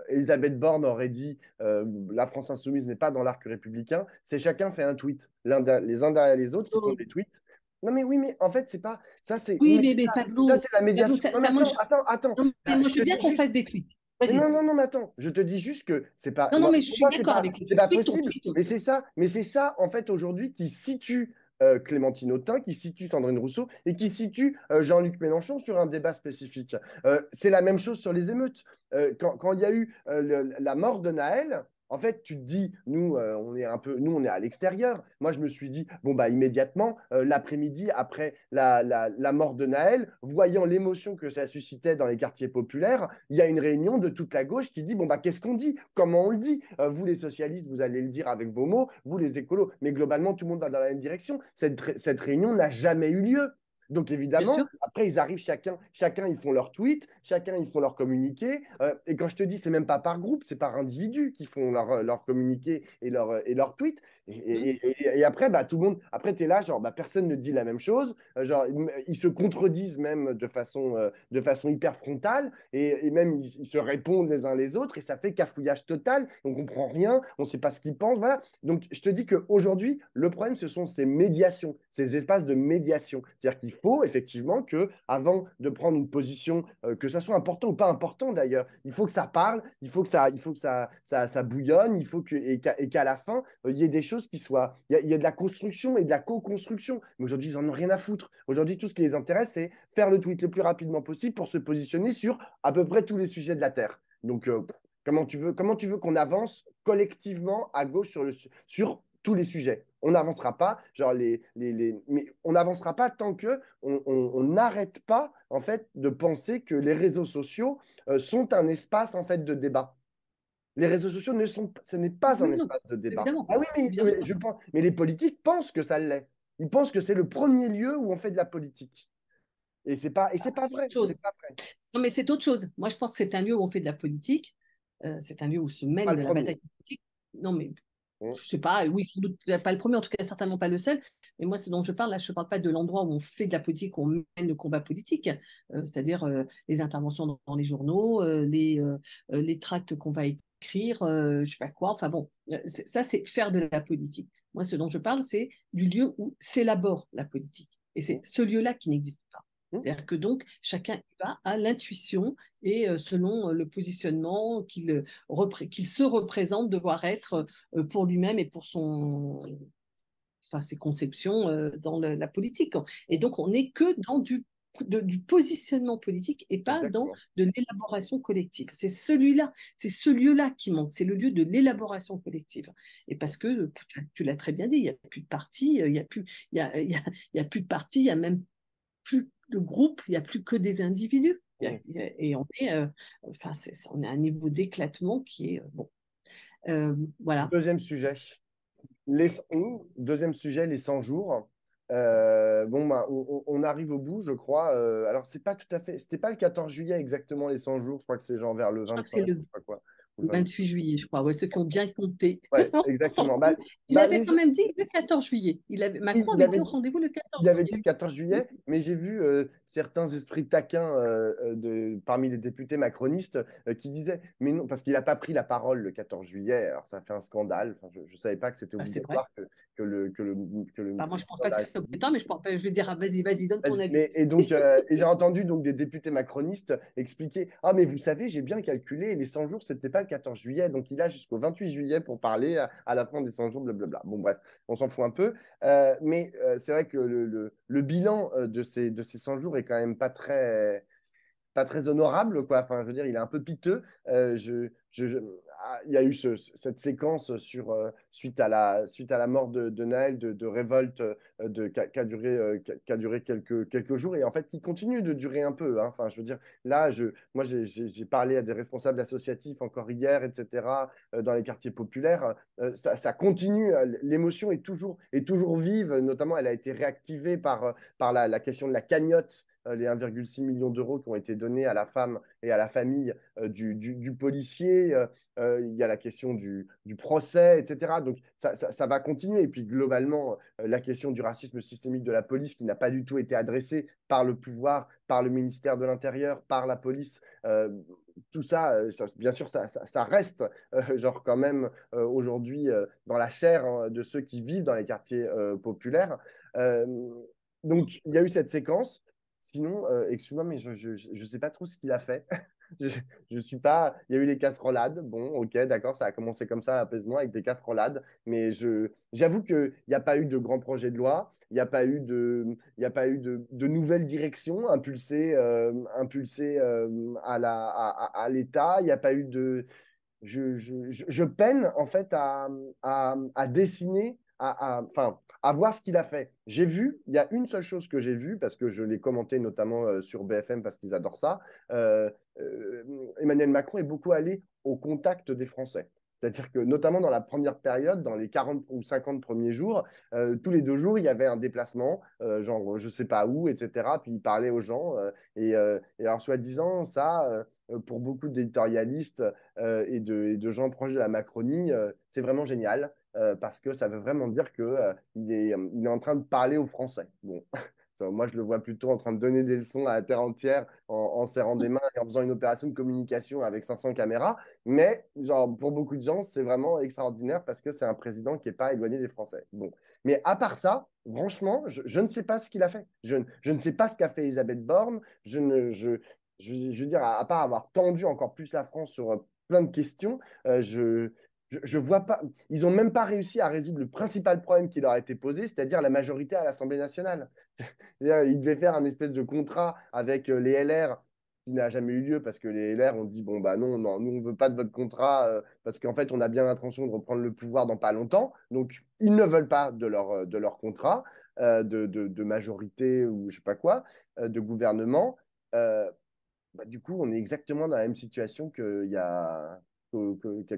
Elisabeth Borne aurait dit la France insoumise n'est pas dans l'arc républicain, c'est chacun fait un tweet, les uns derrière les autres qui font des tweets. Non mais oui, mais en fait, c'est pas ça, c'est oui, Oui, mais c'est mais ça, ça Pablo, c'est la médiation. ça, Non mais moi, attends. non, mais moi, je Je veux te bien dis qu'on juste fasse des tweets. mais Vas-y. non, mais attends, je te dis juste que c'est pas, Non, non, moi, mais je pour suis moi, d'accord avec c'est le pas tweet, on possible, tweet. mais c'est ça, en fait, aujourd'hui, qui situe Clémentine Autain, qui situe Sandrine Rousseau et qui situe Jean-Luc Mélenchon sur un débat spécifique. C'est la même chose sur les émeutes. Quand il y a eu la mort de Naël, en fait, tu te dis, nous, on est à l'extérieur. Moi, je me suis dit, bon, bah, immédiatement, l'après-midi, après la mort de Naël, voyant l'émotion que ça suscitait dans les quartiers populaires, il y a une réunion de toute la gauche qui dit, bon, bah, qu'est-ce qu'on dit? Comment on le dit? Vous, les socialistes, vous allez le dire avec vos mots, vous, les écolos, mais globalement, tout le monde va dans la même direction. Cette réunion n'a jamais eu lieu. Donc Bien évidemment, sûr. après, ils arrivent chacun ils font leur tweet, chacun ils font leur communiqué. Et quand je te dis, c'est même pas par groupe, c'est par individu qui font leur communiqué et leur tweet. Et après, bah, tout le monde, après, tu es là, genre, bah, personne ne dit la même chose. Genre, ils se contredisent même de façon hyper frontale. Et même, ils se répondent les uns les autres. Et ça fait cafouillage total. On comprend rien, on ne sait pas ce qu'ils pensent. Voilà. Donc, je te dis qu'aujourd'hui, le problème, ce sont ces médiations, ces espaces de médiation. C'est-à-dire qu'il faut effectivement que, avant de prendre une position, que ça soit important ou pas important d'ailleurs, il faut que ça parle, ça bouillonne, et qu'à la fin, il y ait des choses qui soient. Il y a de la construction et de la co-construction. Mais aujourd'hui, ils n'en ont rien à foutre. Aujourd'hui, tout ce qui les intéresse, c'est faire le tweet le plus rapidement possible pour se positionner sur à peu près tous les sujets de la Terre. Donc, comment tu veux qu'on avance collectivement à gauche sur tous les sujets? On n'avancera pas, mais on n'avancera pas tant que on n'arrête pas en fait de penser que les réseaux sociaux sont un espace en fait de débat. Les réseaux sociaux ce n'est pas un Oui, non, espace de débat. évidemment. Ah oui, Bien sûr. mais les politiques pensent que ça l'est. Ils pensent que c'est le premier lieu où on fait de la politique. Et c'est pas vrai. Chose. C'est pas vrai. Non, mais c'est autre chose. Moi, je pense que c'est un lieu où on fait de la politique. C'est un lieu où se Pas mène le de la premier. bataille politique. Non, mais Mmh. Je sais pas, oui, sans doute pas le premier, en tout cas certainement pas le seul. Mais moi, ce dont je parle, là, je ne parle pas de l'endroit où on fait de la politique, où on mène le combat politique, c'est-à-dire les interventions dans les journaux, les tracts qu'on va écrire, je ne sais pas quoi. Enfin bon, ça, c'est faire de la politique. Moi, ce dont je parle, c'est du lieu où s'élabore la politique. Et c'est ce lieu-là qui n'existe pas. Mmh. C'est-à-dire que donc, chacun y va à l'intuition et selon le positionnement qu'il se représente devoir être pour lui-même et pour enfin, ses conceptions dans la politique. Et donc, on n'est que dans du positionnement politique et pas dans Exactement. de l'élaboration collective. C'est celui-là, c'est ce lieu-là qui manque, c'est le lieu de l'élaboration collective. Et parce que, tu l'as très bien dit, il n'y a plus de parti, il n'y a plus, il y a plus de parti, il n'y a même plus de groupe, il n'y a plus que des individus. Mmh. Et enfin, on est à un niveau d'éclatement qui est bon. Voilà. Deuxième sujet. Deuxième sujet, les 100 jours. Bon, bah, on arrive au bout, je crois. Alors, c'est pas tout à fait. C'était pas le 14 juillet exactement les 100 jours. Je crois que c'est genre vers le Je crois que 25, c'est je le sais pas quoi. Ou le 28 juillet, je crois. Ouais, ceux qui ont bien compté. Ouais, On s'en exactement. fout. Il Bah, avait quand même dit le 14 juillet. oui, Macron avait dit au rendez-vous le 14 il avait dit le juillet. 14 juillet, mais j'ai vu certains esprits taquins parmi les députés macronistes qui disaient, mais non, parce qu'il n'a pas pris la parole le 14 juillet, alors ça fait un scandale. Enfin, je ne savais pas que c'était Ah, c'est vrai. obligatoire que le Enfin, moi, je ne pense président pas de que la c'est République. compétent, mais je vais dire, ah, vas-y, donne ton avis. Et donc, et j'ai entendu donc des députés macronistes expliquer, ah, mais vous savez, j'ai bien calculé, les 100 jours, c'était pas le 14 juillet, donc il a jusqu'au 28 juillet pour parler à la fin des 100 jours, blablabla. Bon, bref, on s'en fout un peu. Mais c'est vrai que le bilan de ces 100 jours est quand même pas très honorable, quoi. Enfin, je veux dire, il est un peu piteux. Il y a eu cette séquence suite à la mort de Naël, de révolte qui a duré, qui a duré quelques jours et en fait qui continue de durer un peu, hein. Enfin, je veux dire, là, moi, j'ai parlé à des responsables associatifs encore hier, etc., dans les quartiers populaires. Ça continue, l'émotion est toujours vive, notamment elle a été réactivée par la question de la cagnotte, les 1,6 million d'euros qui ont été donnés à la femme et à la famille du policier. Il y a la question du procès, etc. Donc ça va continuer. Et puis globalement, la question du racisme systémique de la police qui n'a pas du tout été adressée par le pouvoir, par le ministère de l'Intérieur, par la police. Tout ça, bien sûr, ça reste genre quand même aujourd'hui dans la chair, hein, de ceux qui vivent dans les quartiers populaires. Euh, donc, il y a eu cette séquence. Sinon, excuse-moi, mais je sais pas trop ce qu'il a fait. Je, je suis pas. Il y a eu les casserolades. Bon, ok, d'accord, ça a commencé comme ça, l'apaisement, avec des casserolades. Mais j'avoue qu'il n'y a pas eu de grand projet de loi. Il n'y a pas eu il y a pas eu de nouvelles directions impulsées à l'État. Il n'y a pas eu de. Je peine en fait à dessiner, enfin, à voir ce qu'il a fait. J'ai vu, il y a une seule chose que j'ai vue, parce que je l'ai commenté notamment sur BFM parce qu'ils adorent ça. euh, Emmanuel Macron est beaucoup allé au contact des Français. C'est-à-dire que, notamment dans la première période, dans les 40 ou 50 premiers jours, tous les 2 jours, il y avait un déplacement, genre je sais pas où, etc. Puis il parlait aux gens. Et alors, soi-disant, ça, pour beaucoup d'éditorialistes et de gens proches de la Macronie, c'est vraiment génial parce que ça veut vraiment dire qu'il est en train de parler aux Français. Bon, moi, je le vois plutôt en train de donner des leçons à la terre entière en serrant des mains et en faisant une opération de communication avec 500 caméras. Mais genre, pour beaucoup de gens, c'est vraiment extraordinaire parce que c'est un président qui n'est pas éloigné des Français. Bon. Mais à part ça, franchement, je ne sais pas ce qu'il a fait. Je ne sais pas ce qu'a fait Elisabeth Borne. Je veux dire, à part avoir tendu encore plus la France sur plein de questions, je vois pas. Ils n'ont même pas réussi à résoudre le principal problème qui leur a été posé, c'est-à-dire la majorité à l'Assemblée nationale. Ils devaient faire un espèce de contrat avec les LR qui n'a jamais eu lieu parce que les LR ont dit bon, bah non, non, nous, on veut pas de votre contrat parce qu'en fait, on a bien l'intention de reprendre le pouvoir dans pas longtemps. Donc, ils ne veulent pas de leur contrat de majorité ou je sais pas quoi, de gouvernement. Euh, Bah, du coup, on est exactement dans la même situation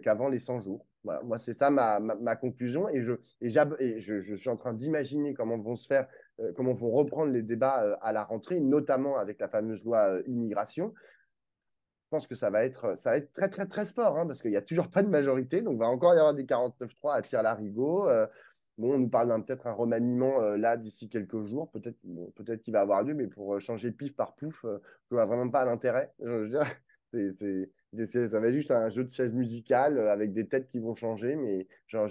qu'avant les 100 jours. Voilà. Moi, c'est ça ma conclusion. Je suis en train d'imaginer comment vont se faire, comment vont reprendre les débats à la rentrée, notamment avec la fameuse loi immigration. pense que ça va être très, très, très sport, hein, parce qu'il n'y a toujours pas de majorité. Donc, il va encore y avoir des 49-3 à tir-larigot. Bon, on nous parle peut-être un remaniement là d'ici quelques jours. Peut-être peut-être qu'il va avoir lieu, mais pour changer pif par pouf, je vois vraiment pas l'intérêt. Je veux dire, ça va être juste un jeu de chaises musicales avec des têtes qui vont changer. Mais genre,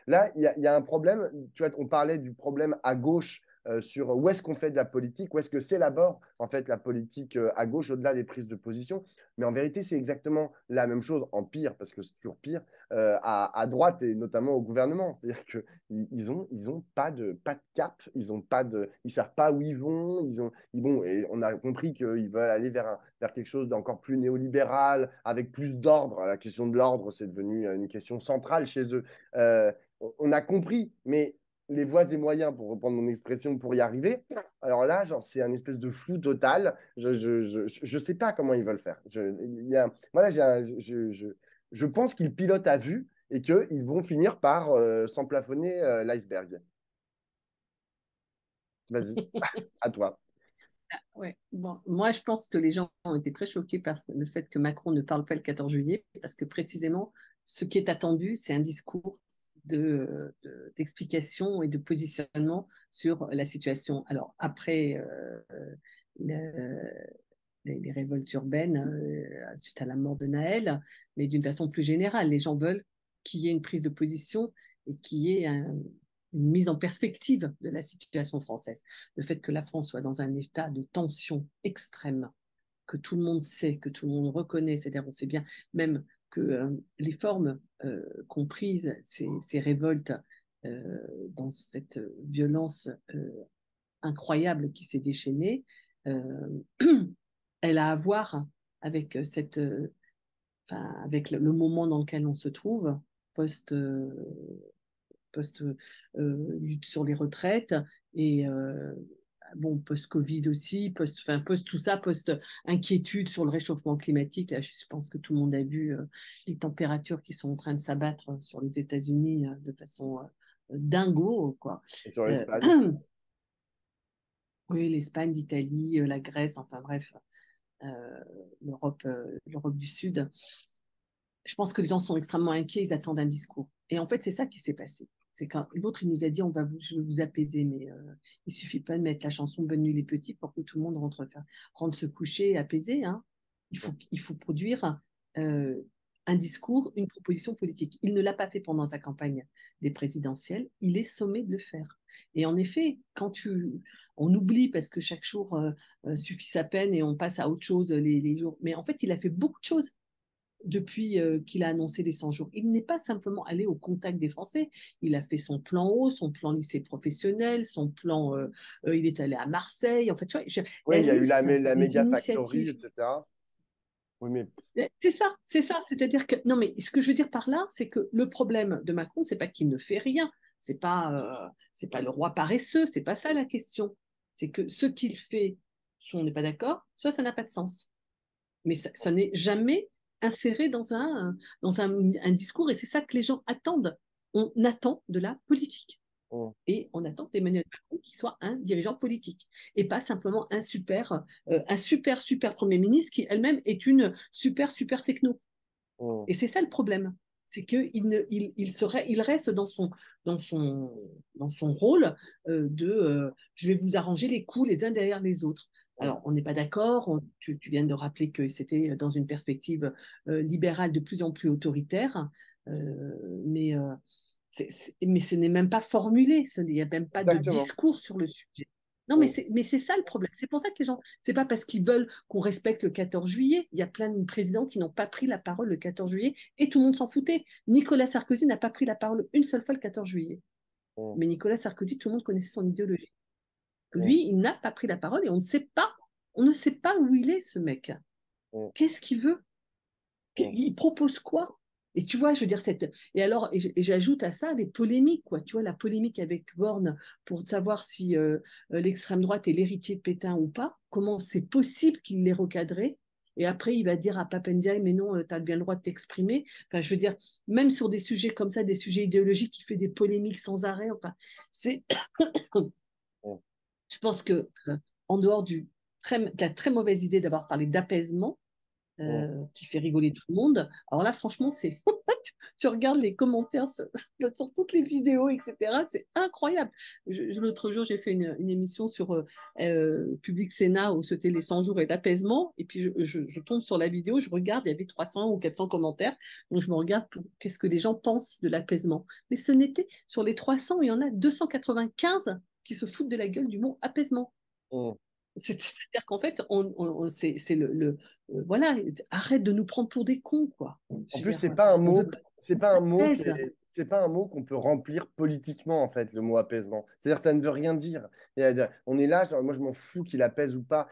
là, il y a un problème. Tu vois, on parlait du problème à gauche sur où est-ce qu'on fait de la politique, où est-ce que s'élabore en fait la politique à gauche au-delà des prises de position. Mais en vérité, c'est exactement la même chose, en pire, parce que c'est toujours pire, à droite et notamment au gouvernement. C'est-à-dire qu'ils ont pas de cap, ils savent pas où ils vont. Bon, et on a compris qu'ils veulent aller vers quelque chose d'encore plus néolibéral, avec plus d'ordre. La question de l'ordre, c'est devenu une question centrale chez eux. On a compris, mais les voies et moyens, pour reprendre mon expression, pour y arriver. Alors là, genre, c'est un espèce de flou total. Je sais pas comment ils veulent faire. Voilà, je pense qu'ils pilotent à vue et qu'ils vont finir par s'emplafonner l'iceberg. Vas-y, à toi. Ouais. Bon, moi, je pense que les gens ont été très choqués par le fait que Macron ne parle pas le 14 juillet, parce que précisément, ce qui est attendu, c'est un discours d'explication et de positionnement sur la situation. Alors, après le, les révoltes urbaines, suite à la mort de Naël, mais d'une façon plus générale, les gens veulent qu'il y ait une prise de position et qu'il y ait une mise en perspective de la situation française. Le fait que la France soit dans un état de tension extrême, que tout le monde sait, que tout le monde reconnaît, c'est-à-dire on sait bien même que les formes qu'ont prises ces révoltes dans cette violence incroyable qui s'est déchaînée, elle a à voir avec avec le moment dans lequel on se trouve, post, post lutte sur les retraites et bon, post-Covid aussi, post tout ça, post-inquiétude sur le réchauffement climatique. Là, je pense que tout le monde a vu les températures qui sont en train de s'abattre sur les États-Unis de façon dingo, quoi. Et sur Euh, l'Espagne. oui, l'Espagne, l'Italie, la Grèce, enfin bref, l'Europe du Sud. Je pense que les gens sont extrêmement inquiets, ils attendent un discours. Et en fait, c'est ça qui s'est passé. C'est quand l'autre, il nous a dit, je vais vous apaiser, mais il suffit pas de mettre la chanson Bonne nuit les petits pour que tout le monde rentre se coucher apaisé. Hein. Il faut produire euh, un discours, une proposition politique. Il ne l'a pas fait pendant sa campagne des présidentielles, il est sommé de le faire. Et en effet, on oublie parce que chaque jour suffit sa peine et on passe à autre chose les jours. Mais en fait, il a fait beaucoup de choses depuis qu'il a annoncé les 100 jours. Il n'est pas simplement allé au contact des Français. Il a fait son plan haut, son plan lycée professionnel, son plan. Il est allé à Marseille. En fait, tu vois, Oui, la il y a eu liste la des méga factory, initiatives. etc. Oui, mais C'est ça, c'est ça. C'est-à-dire que non, mais ce que je veux dire par là, c'est que le problème de Macron, c'est pas qu'il ne fait rien. C'est pas le roi paresseux. C'est pas ça la question. C'est que ce qu'il fait, soit on n'est pas d'accord, soit ça n'a pas de sens. Mais ça n'est jamais inséré dans un discours, et c'est ça que les gens attendent. On attend de la politique. bon. Et on attend d'Emmanuel Macron qu'il soit un dirigeant politique et pas simplement un super Premier ministre qui elle-même est une super techno. Bon. Et c'est ça le problème. C'est qu'il il reste dans son rôle je vais vous arranger les coups les uns derrière les autres. Bon. Alors, on n'est pas d'accord. Tu viens de rappeler que c'était dans une perspective libérale de plus en plus autoritaire. Mais, mais ce n'est même pas formulé. Il n'y a même pas de Exactement. discours sur le sujet. Non, Bon. mais c'est ça le problème. C'est pour ça que les gens, c'est pas parce qu'ils veulent qu'on respecte le 14 juillet. Il y a plein de présidents qui n'ont pas pris la parole le 14 juillet et tout le monde s'en foutait. Nicolas Sarkozy n'a pas pris la parole une seule fois le 14 juillet. Bon. Mais Nicolas Sarkozy, tout le monde connaissait son idéologie. Bon. Lui, il n'a pas pris la parole et on ne sait pas où il est, ce mec. Bon. Qu'est-ce qu'il veut? Bon. Il propose quoi? Et tu vois, je veux dire, et j'ajoute à ça des polémiques, quoi. Tu vois, la polémique avec Borne pour savoir si l'extrême droite est l'héritier de Pétain ou pas, comment c'est possible qu'il l'ait recadré. Et après, il va dire à Papendiaï, mais non, tu as bien le droit de t'exprimer. Enfin, je veux dire, même sur des sujets comme ça, des sujets idéologiques, il fait des polémiques sans arrêt. Enfin, c'est, Bon. je pense que en dehors de la très mauvaise idée d'avoir parlé d'apaisement, Mm. qui fait rigoler tout le monde. Alors là, franchement, c'est tu regardes les commentaires sur toutes les vidéos, etc. C'est incroyable. L'autre jour, j'ai fait une émission sur Public Sénat où c'était les 100 jours et l'apaisement. Et puis, je tombe sur la vidéo, je regarde, il y avait 300 ou 400 commentaires. Donc, je me regarde pour qu'est-ce que les gens pensent de l'apaisement. Mais ce n'était, sur les 300, il y en a 295 qui se foutent de la gueule du mot apaisement. Mm. C'est-à-dire qu'en fait, c'est voilà, arrête de nous prendre pour des cons, quoi. En Je veux plus, dire, on veut pas apaise. c'est pas un mot qu'on peut remplir politiquement, en fait, le mot apaisement. C'est-à-dire que ça ne veut rien dire. On est là, genre, moi, je m'en fous qu'il apaise ou pas.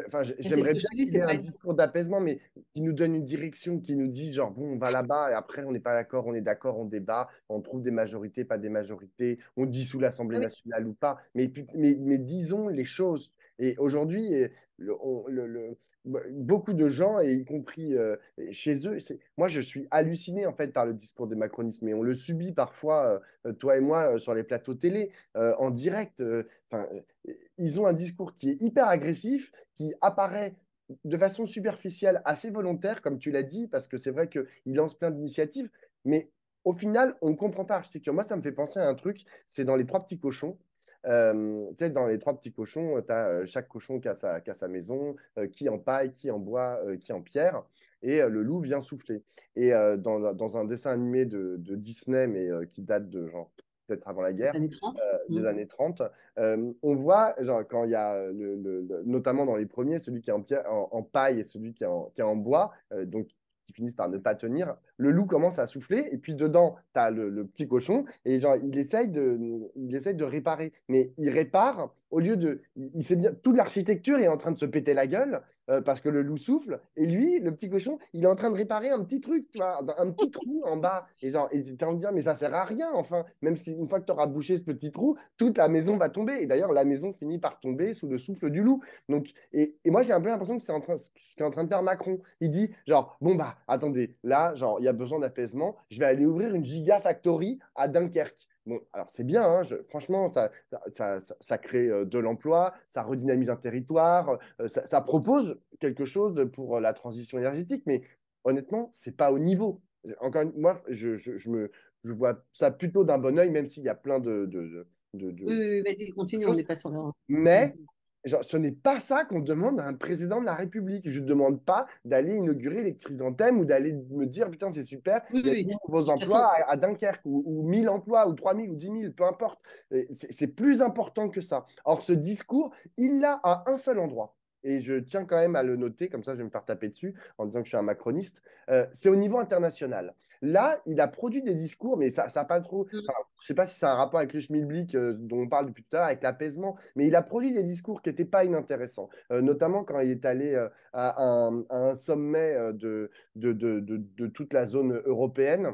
Enfin, Mais c'est ce j'aimerais que je bien te dis, qu'il ait c'est un pas. discours d'apaisement, mais qui nous donne une direction, qui nous dise, genre, bon, on va là-bas, et après, on n'est pas d'accord, on est d'accord, on débat, on trouve des majorités, pas des majorités, on dissout l'Assemblée Ah oui, nationale ou pas. Mais disons les choses. Et aujourd'hui, beaucoup de gens, et y compris chez eux, moi je suis halluciné en fait par le discours des macronistes, mais on le subit parfois, toi et moi, sur les plateaux télé, en direct. Ils ont un discours qui est hyper agressif, qui apparaît de façon superficielle, assez volontaire, comme tu l'as dit, parce que c'est vrai qu'ils lancent plein d'initiatives, mais au final, on ne comprend pas l'architecture. Moi, ça me fait penser à un truc, c'est dans Les Trois Petits Cochons. Tu sais, dans Les Trois Petits Cochons, tu as chaque cochon qui a sa maison, qui en paille, qui en bois, qui en pierre, et le loup vient souffler. Et dans un dessin animé de Disney, mais qui date de genre peut-être avant la les guerre, années 30. des années 30, on voit, genre, quand il y a, notamment dans les premiers, celui qui est en paille et celui qui est en bois, donc qui finissent par ne pas tenir, le loup commence à souffler, et puis dedans, tu as le petit cochon, et genre, il essaye de réparer. Mais il répare, au lieu de... Il sait bien, toute l'architecture est en train de se péter la gueule, parce que le loup souffle, et lui, le petit cochon, il est en train de réparer un petit truc, tu vois, un petit trou en bas. Et genre, tu as envie de dire, mais ça sert à rien, enfin, même si une fois que tu auras bouché ce petit trou, toute la maison va tomber. Et d'ailleurs, la maison finit par tomber sous le souffle du loup. Donc, et moi, j'ai un peu l'impression que c'est ce qu'est en train de faire Macron. Il dit, genre, bon, bah, attendez, là, genre, il y a besoin d'apaisement, je vais aller ouvrir une gigafactory à Dunkerque. Bon, alors c'est bien, hein, franchement, ça crée de l'emploi, ça redynamise un territoire, ça propose quelque chose pour la transition énergétique, mais honnêtement, c'est pas au niveau. Encore moi, je vois ça plutôt d'un bon oeil, même s'il y a plein Oui, de oui, oui, vas-y, continue, on choses. n'est pas sur la. Mais genre, ce n'est pas ça qu'on demande à un président de la République. Je ne demande pas d'aller inaugurer les chrysanthèmes ou d'aller me dire, putain, c'est super, Oui, il y a oui. 10 De nouveaux toute emplois façon, à Dunkerque, ou 1000 emplois, ou 3000, ou 10 000, peu importe. C'est plus important que ça. Or, ce discours, il l'a à un seul endroit. Et je tiens quand même à le noter, comme ça je vais me faire taper dessus en disant que je suis un macroniste. C'est au niveau international. Là, il a produit des discours, mais ça n'a pas trop. mm, Enfin, je ne sais pas si ça a un rapport avec le schmilblick dont on parle depuis tout à l'heure, avec l'apaisement, mais il a produit des discours qui n'étaient pas inintéressants, notamment quand il est allé à un sommet de toute la zone européenne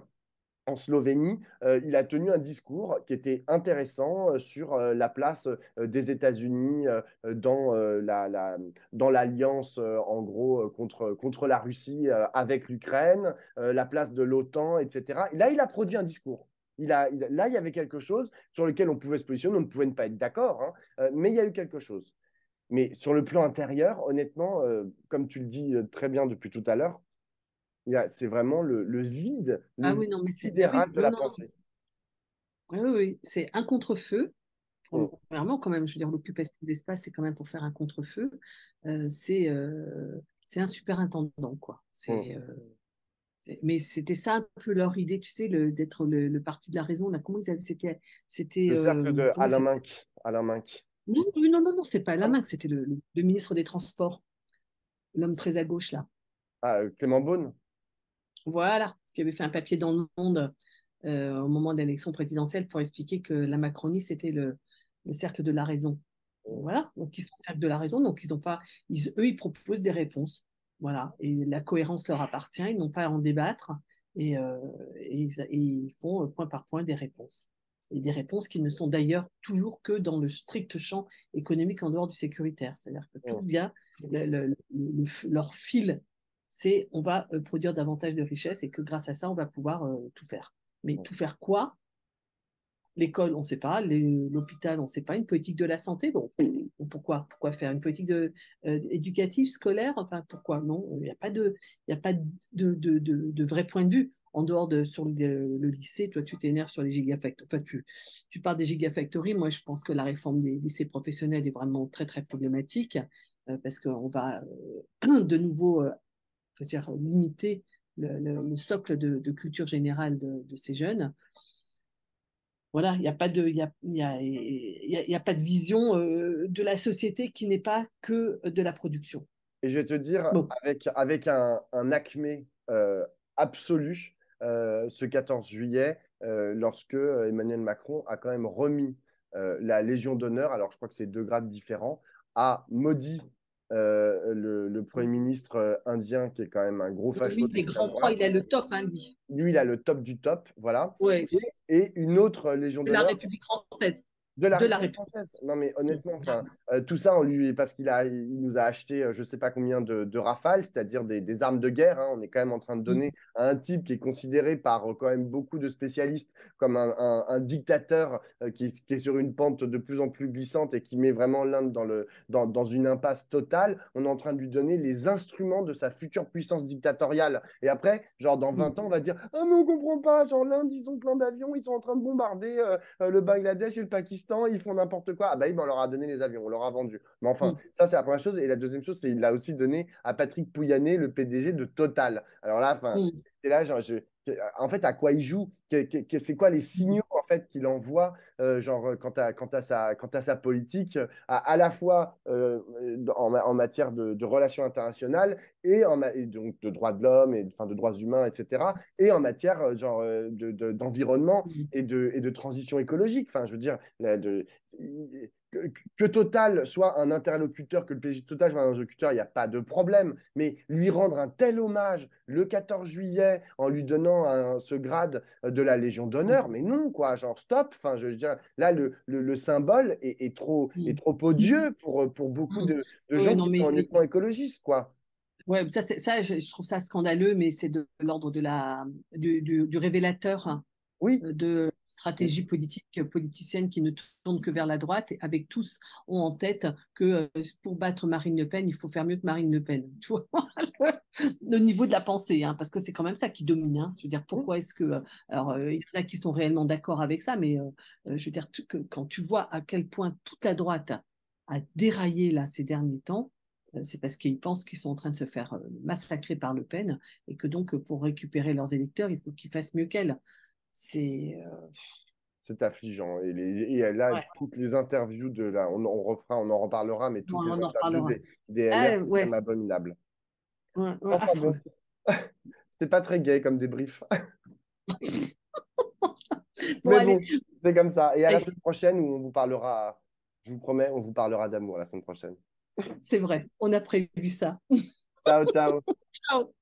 en Slovénie, il a tenu un discours qui était intéressant sur la place des États-Unis dans l'alliance, en gros, contre la Russie avec l'Ukraine, la place de l'OTAN, etc. Et là, il a produit un discours. Là, il y avait quelque chose sur lequel on pouvait se positionner, on ne pouvait ne pas être d'accord, hein, mais il y a eu quelque chose. Mais sur le plan intérieur, honnêtement, comme tu le dis très bien depuis tout à l'heure, c'est vraiment le ah vide oui, non, mais ah oui, sidéral de non, la non, pensée. oui, oui, oui, c'est un contre-feu. Mm, Premièrement, quand même, je veux dire, l'occupation d'espace, c'est quand même pour faire un contre-feu. C'est un superintendant, quoi. mm. Mais c'était ça un peu leur idée, tu sais, d'être le parti de la raison. Là, comment ils avaient, c'était, Le cercle de comment c'était? Alain Minck. Non, oui, non, non, non, c'est pas Ah, Lamain, c'était le ministre des Transports, l'homme très à gauche là. Clément Beaune. Voilà, qui avait fait un papier dans Le Monde au moment de l'élection présidentielle pour expliquer que la Macronie, c'était le cercle de la raison. Mm, Voilà, donc ils sont au cercle de la raison, donc ils ont pas, eux, ils proposent des réponses. Voilà, et la cohérence leur appartient, ils n'ont pas à en débattre et ils font point par point des réponses. Et des réponses qui ne sont d'ailleurs toujours que dans le strict champ économique en dehors du sécuritaire. C'est-à-dire que tout mm, vient, leur fil, c'est on va produire davantage de richesses et que grâce à ça, on va pouvoir tout faire. Mais mm. tout faire quoi? L'école, on ne sait pas. L'hôpital, on ne sait pas. Une politique de la santé, bon, pourquoi faire une politique éducative, scolaire? Enfin, pourquoi? Non, il n'y a pas de vrai point de vue. En dehors sur le lycée, toi, tu t'énerves sur les gigafactories. Enfin, tu parles des gigafactories. Moi, je pense que la réforme des lycées professionnels est vraiment très, très problématique parce qu'on va de nouveau je veux dire, limiter le socle de culture générale de ces jeunes. Voilà, il n'y a pas de, il y a pas de vision de la société qui n'est pas que de la production. Et je vais te dire, Bon, avec un acmé absolu, ce 14 juillet, lorsque Emmanuel Macron a quand même remis la Légion d'honneur, alors je crois que c'est 2 grades différents, a maudit le Premier ministre indien, qui est quand même un gros facho oui, les d'extrême grands croix, il droite. a le top, hein, lui. Lui, il a le top du top, voilà. Ouais, Et une autre Légion de la d'honneur République française. de la De la République République. française. Non, mais honnêtement, enfin, tout ça, parce il nous a acheté, je ne sais pas combien de Rafales, c'est-à-dire des armes de guerre, hein. On est quand même en train de donner à un type qui est considéré par quand même beaucoup de spécialistes comme un dictateur qui est sur une pente de plus en plus glissante et qui met vraiment l'Inde dans une impasse totale. On est en train de lui donner les instruments de sa future puissance dictatoriale. Et après, genre dans 20 ans, on va dire: ah, mais on ne comprend pas, genre l'Inde, ils ont plein d'avions, ils sont en train de bombarder le Bangladesh et le Pakistan, ils font n'importe quoi. Ah bah oui, ben on leur a donné les avions, on leur a vendu. Mais enfin, ça, c'est la première chose. Et la deuxième chose, c'est qu'il l'a aussi donné à Patrick Pouyanné, le PDG de Total. Alors là, enfin, c'est là, genre, en fait, à quoi il joue? C'est quoi les signaux en fait qu'il envoie, genre quant à sa politique, à la fois en matière de relations internationales et donc de droits de l'homme et enfin, de droits humains, etc. Et en matière genre d'environnement et de transition écologique. Enfin, je veux dire, que Total soit un interlocuteur, que le PDG de Total soit un interlocuteur, il n'y a pas de problème. Mais lui rendre un tel hommage le 14 juillet en lui donnant ce grade de la Légion d'honneur, mais non, quoi, genre stop. Enfin, je veux dire, là, le symbole est trop odieux pour beaucoup de Oui, gens non, qui mais sont honnêtement écologistes, quoi. ouais, ça je trouve ça scandaleux, mais c'est de l'ordre du révélateur Oui, de stratégie politique politicienne qui ne tourne que vers la droite, et avec tous ont en tête que pour battre Marine Le Pen, il faut faire mieux que Marine Le Pen. Tu vois le niveau de la pensée, hein, parce que c'est quand même ça qui domine. Hein. Je veux dire, pourquoi est-ce que... alors, il y en a qui sont réellement d'accord avec ça, mais je veux dire, quand tu vois à quel point toute la droite a déraillé là ces derniers temps, c'est parce qu'ils pensent qu'ils sont en train de se faire massacrer par Le Pen et que donc, pour récupérer leurs électeurs, il faut qu'ils fassent mieux qu'elle. C'est c'est affligeant. Et là, ouais, toutes les interviews on en reparlera, mais toutes bon, les on en interviews reparlera. des Ah, LR, c'est quand ouais, même abominable. ouais, ouais, Enfin bon, affreux. c'est pas très gay comme débrief. Bon, Mais allez, bon, c'est comme ça. Et à la allez, semaine prochaine, où on vous parlera, je vous promets, on vous parlera d'amour la semaine prochaine. c'est vrai, on a prévu ça. Ciao, ciao. Ciao.